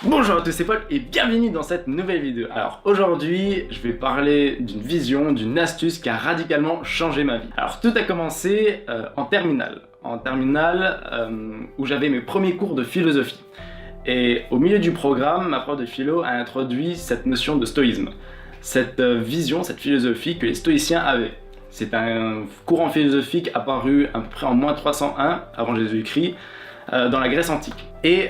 Bonjour à tous, c'est Paul et bienvenue dans cette nouvelle vidéo. Alors aujourd'hui, je vais parler d'une vision, d'une astuce qui a radicalement changé ma vie. Alors tout a commencé en terminale. Où j'avais mes premiers cours de philosophie. Et au milieu du programme, ma prof de philo a introduit cette notion de stoïsme. Cette vision, cette philosophie que les stoïciens avaient. C'est un courant philosophique apparu à peu près en moins 301 avant Jésus-Christ dans la Grèce antique. Et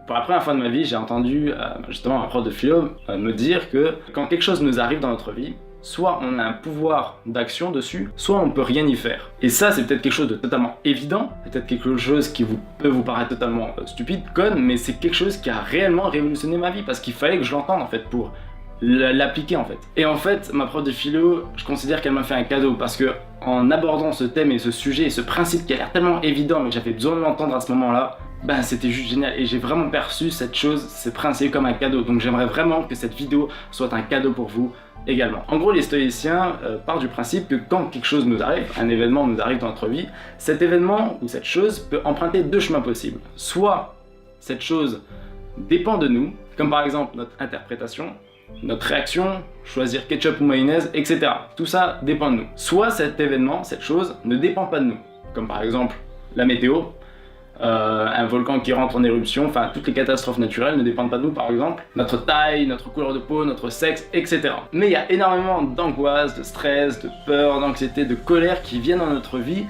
pour la première fois de ma vie, j'ai entendu justement ma prof de philo me dire que quand quelque chose nous arrive dans notre vie, soit on a un pouvoir d'action dessus, soit on peut rien y faire. Et ça, c'est peut-être quelque chose de totalement évident, peut-être quelque chose qui peut vous paraître totalement stupide, conne, mais c'est quelque chose qui a réellement révolutionné ma vie parce qu'il fallait que je l'entende en fait pour l'appliquer en fait. Et en fait, ma prof de philo, je considère qu'elle m'a fait un cadeau parce que en abordant ce thème et ce sujet et ce principe qui a l'air tellement évident mais que j'avais besoin de l'entendre à ce moment-là, ben c'était juste génial et j'ai vraiment perçu cette chose, ce principe comme un cadeau. Donc j'aimerais vraiment que cette vidéo soit un cadeau pour vous également. En gros, les stoïciens partent du principe que quand quelque chose nous arrive, un événement nous arrive dans notre vie, cet événement ou cette chose peut emprunter deux chemins possibles. Soit cette chose dépend de nous, comme par exemple notre interprétation, notre réaction, choisir ketchup ou mayonnaise, etc. Tout ça dépend de nous. Soit cet événement, cette chose, ne dépend pas de nous, comme par exemple la météo, un volcan qui rentre en éruption, enfin toutes les catastrophes naturelles ne dépendent pas de nous par exemple, notre taille, notre couleur de peau, notre sexe, etc. Mais il y a énormément d'angoisse, de stress, de peur, d'anxiété, de colère qui viennent dans notre vie,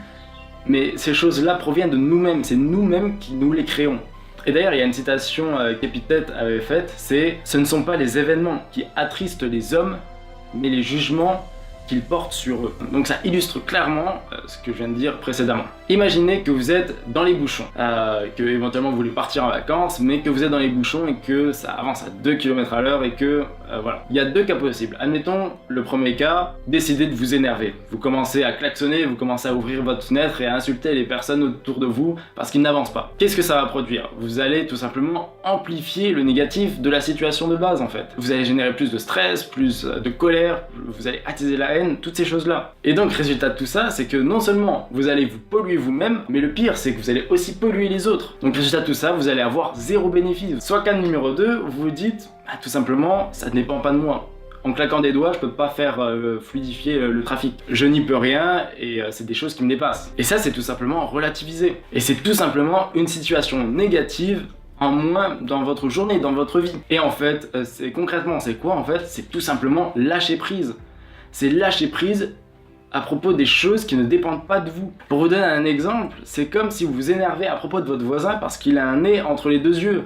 mais ces choses-là proviennent de nous-mêmes, c'est nous-mêmes qui nous les créons. Et d'ailleurs, il y a une citation qu'Épithète avait faite, c'est « Ce ne sont pas les événements qui attristent les hommes, mais les jugements qu'ils portent sur eux. » Donc ça illustre clairement ce que je viens de dire précédemment. Imaginez que vous êtes dans les bouchons, que éventuellement vous voulez partir en vacances, mais que vous êtes dans les bouchons et que ça avance à 2 km à l'heure et que voilà. Il y a deux cas possibles. Admettons le premier cas, décidez de vous énerver. Vous commencez à klaxonner, vous commencez à ouvrir votre fenêtre et à insulter les personnes autour de vous parce qu'ils n'avancent pas. Qu'est-ce que ça va produire? Vous allez tout simplement amplifier le négatif de la situation de base en fait. Vous allez générer plus de stress, plus de colère, vous allez attiser la haine, toutes ces choses-là. Et donc résultat de tout ça, c'est que non seulement vous allez vous polluer vous-même, mais le pire c'est que vous allez aussi polluer les autres. Donc résultat de tout ça, vous allez avoir zéro bénéfice. Soit cas numéro 2, vous vous dites, tout simplement, ça ne dépend pas de moi. En claquant des doigts, je peux pas faire fluidifier le trafic. Je n'y peux rien et c'est des choses qui me dépassent. Et ça, c'est tout simplement relativiser. Et c'est tout simplement une situation négative en moins dans votre journée, dans votre vie. Et en fait, concrètement, c'est quoi en fait? C'est tout simplement lâcher prise. C'est lâcher prise à propos des choses qui ne dépendent pas de vous. Pour vous donner un exemple, c'est comme si vous vous énervez à propos de votre voisin parce qu'il a un nez entre les deux yeux.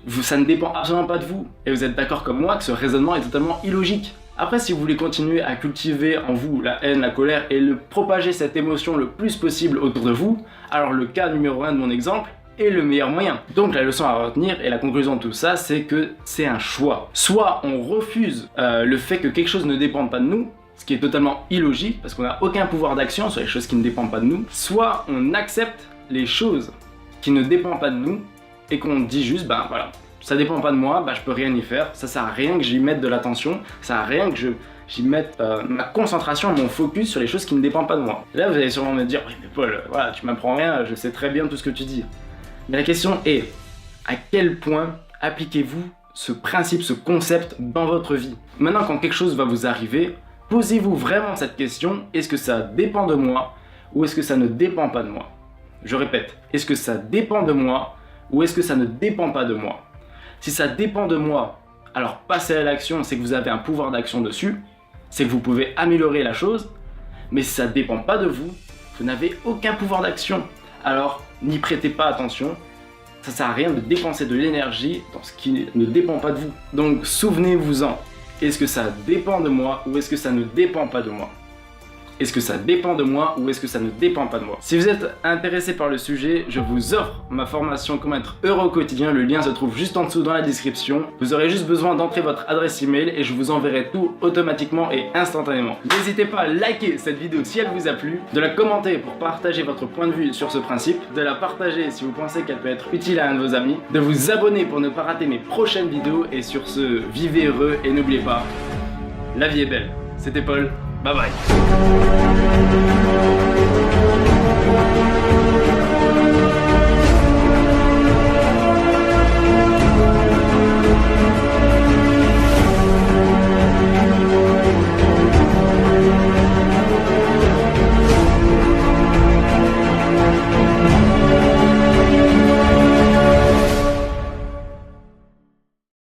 Ça ne dépend absolument pas de vous. Et vous êtes d'accord comme moi que ce raisonnement est totalement illogique. Après, si vous voulez continuer à cultiver en vous la haine, la colère et propager cette émotion le plus possible autour de vous, alors le cas numéro 1 de mon exemple est le meilleur moyen. Donc la leçon à retenir et la conclusion de tout ça, c'est que c'est un choix. Soit on refuse le fait que quelque chose ne dépende pas de nous, ce qui est totalement illogique parce qu'on n'a aucun pouvoir d'action sur les choses qui ne dépendent pas de nous, soit on accepte les choses qui ne dépendent pas de nous et qu'on dit juste, ben voilà, ça dépend pas de moi, ben je peux rien y faire, ça sert à rien que j'y mette de l'attention, ça sert à rien que j'y mette ma concentration, mon focus sur les choses qui ne dépendent pas de moi. Et là vous allez sûrement me dire, oui mais Paul, voilà, tu m'apprends rien, je sais très bien tout ce que tu dis. Mais la question est, à quel point appliquez-vous ce principe, ce concept dans votre vie? Maintenant quand quelque chose va vous arriver, posez-vous vraiment cette question, est-ce que ça dépend de moi ou est-ce que ça ne dépend pas de moi? Je répète, est-ce que ça dépend de moi ou est-ce que ça ne dépend pas de moi? Si ça dépend de moi, alors passer à l'action, c'est que vous avez un pouvoir d'action dessus, c'est que vous pouvez améliorer la chose, mais si ça ne dépend pas de vous, vous n'avez aucun pouvoir d'action. Alors n'y prêtez pas attention, ça sert à rien de dépenser de l'énergie dans ce qui ne dépend pas de vous. Donc souvenez-vous-en, est-ce que ça dépend de moi ou est-ce que ça ne dépend pas de moi? Est-ce que ça dépend de moi ou est-ce que ça ne dépend pas de moi? Si vous êtes intéressé par le sujet, je vous offre ma formation Comment être heureux au quotidien. Le lien se trouve juste en dessous dans la description. Vous aurez juste besoin d'entrer votre adresse email et je vous enverrai tout automatiquement et instantanément. N'hésitez pas à liker cette vidéo si elle vous a plu, de la commenter pour partager votre point de vue sur ce principe, de la partager si vous pensez qu'elle peut être utile à un de vos amis, de vous abonner pour ne pas rater mes prochaines vidéos et sur ce, vivez heureux et n'oubliez pas, la vie est belle. C'était Paul. Bye bye.